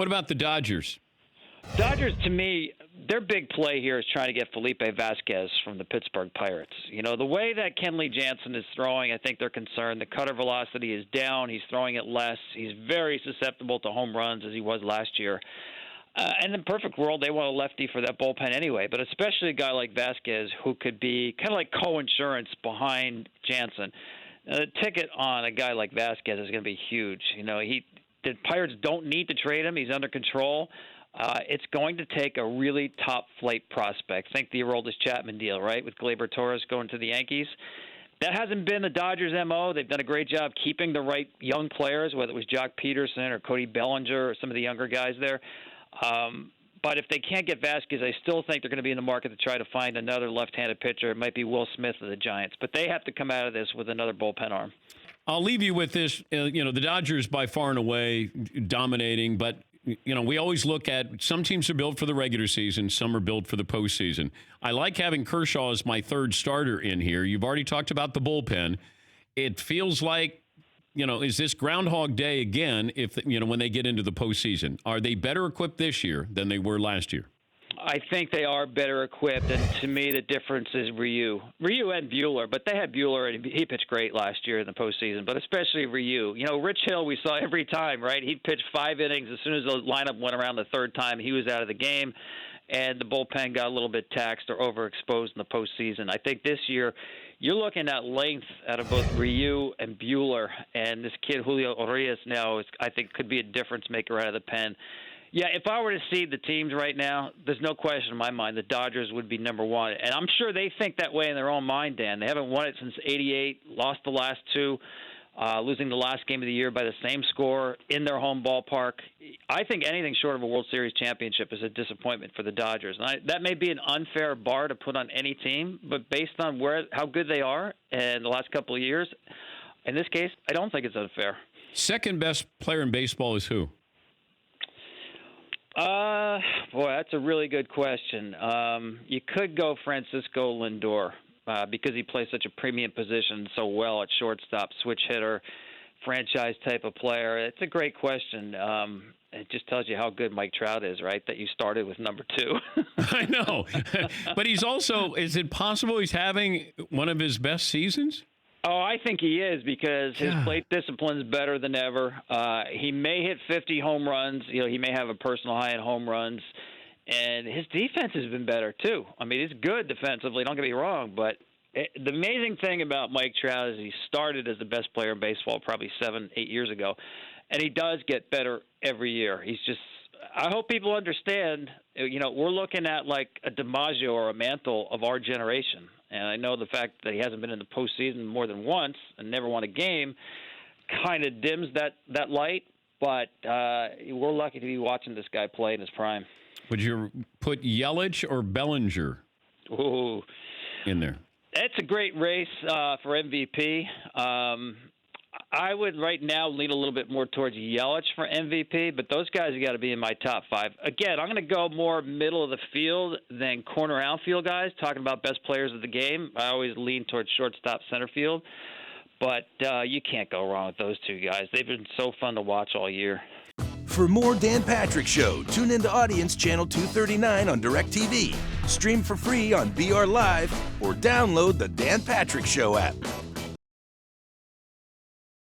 What about the Dodgers? Dodgers, to me, their big play here is trying to get Felipe Vasquez from the Pittsburgh Pirates. You know, the way that Kenley Jansen is throwing, I think they're concerned. The cutter velocity is down. He's throwing it less. He's very susceptible to home runs as he was last year. And in the perfect world, they want a lefty for that bullpen anyway, but especially a guy like Vasquez who could be kind of like co-insurance behind Jansen. The ticket on a guy like Vasquez is going to be huge. You know, the Pirates don't need to trade him. He's under control. It's going to take a really top-flight prospect. Think the Aroldis Chapman deal, right, with Gleyber Torres going to the Yankees. That hasn't been the Dodgers' MO. They've done a great job keeping the right young players, whether it was Jock Peterson or Cody Bellinger or some of the younger guys there. But if they can't get Vasquez, I still think they're going to be in the market to try to find another left-handed pitcher. It might be Will Smith of the Giants. But they have to come out of this with another bullpen arm. I'll leave you with this. The Dodgers by far and away dominating, but we always look at some teams are built for the regular season, some are built for the postseason. I like having Kershaw as my third starter in here. You've already talked about the bullpen. It feels like, is this Groundhog Day again when they get into the postseason? Are they better equipped this year than they were last year? I think they are better equipped, and to me the difference is Ryu and Buehler, but they had Buehler, and he pitched great last year in the postseason, but especially Ryu. Rich Hill we saw every time, right? He'd pitch 5 innings. As soon as the lineup went around the third time, he was out of the game, and the bullpen got a little bit taxed or overexposed in the postseason. I think this year you're looking at length out of both Ryu and Buehler, and this kid Julio Urias now I think could be a difference maker out of the pen. Yeah, if I were to seed the teams right now, there's no question in my mind the Dodgers would be number one. And I'm sure they think that way in their own mind, Dan. They haven't won it since '88, lost the last 2, losing the last game of the year by the same score in their home ballpark. I think anything short of a World Series championship is a disappointment for the Dodgers. And that may be an unfair bar to put on any team, but based on how good they are in the last couple of years, in this case, I don't think it's unfair. Second best player in baseball is who? Boy, that's a really good question. You could go Francisco Lindor because he plays such a premium position so well at shortstop, switch hitter, franchise type of player. It's a great question. It just tells you how good Mike Trout is, right? That you started with number 2. I know. But he's also, is it possible he's having one of his best seasons? Oh, I think he is because his plate discipline is better than ever. He may hit 50 home runs. He may have a personal high in home runs. And his defense has been better, too. I mean, he's good defensively, don't get me wrong. But the amazing thing about Mike Trout is he started as the best player in baseball probably 7-8 years ago. And he does get better every year. I hope people understand, we're looking at like a DiMaggio or a Mantle of our generation. And I know the fact that he hasn't been in the postseason more than once and never won a game kind of dims that light. But we're lucky to be watching this guy play in his prime. Would you put Yelich or Bellinger in there? It's a great race for MVP. I would right now lean a little bit more towards Yelich for MVP, but those guys have got to be in my top 5. Again, I'm going to go more middle of the field than corner outfield guys, talking about best players of the game. I always lean towards shortstop center field, but you can't go wrong with those 2 guys. They've been so fun to watch all year. For more Dan Patrick Show, tune into Audience Channel 239 on DirecTV. Stream for free on BR Live or download the Dan Patrick Show app.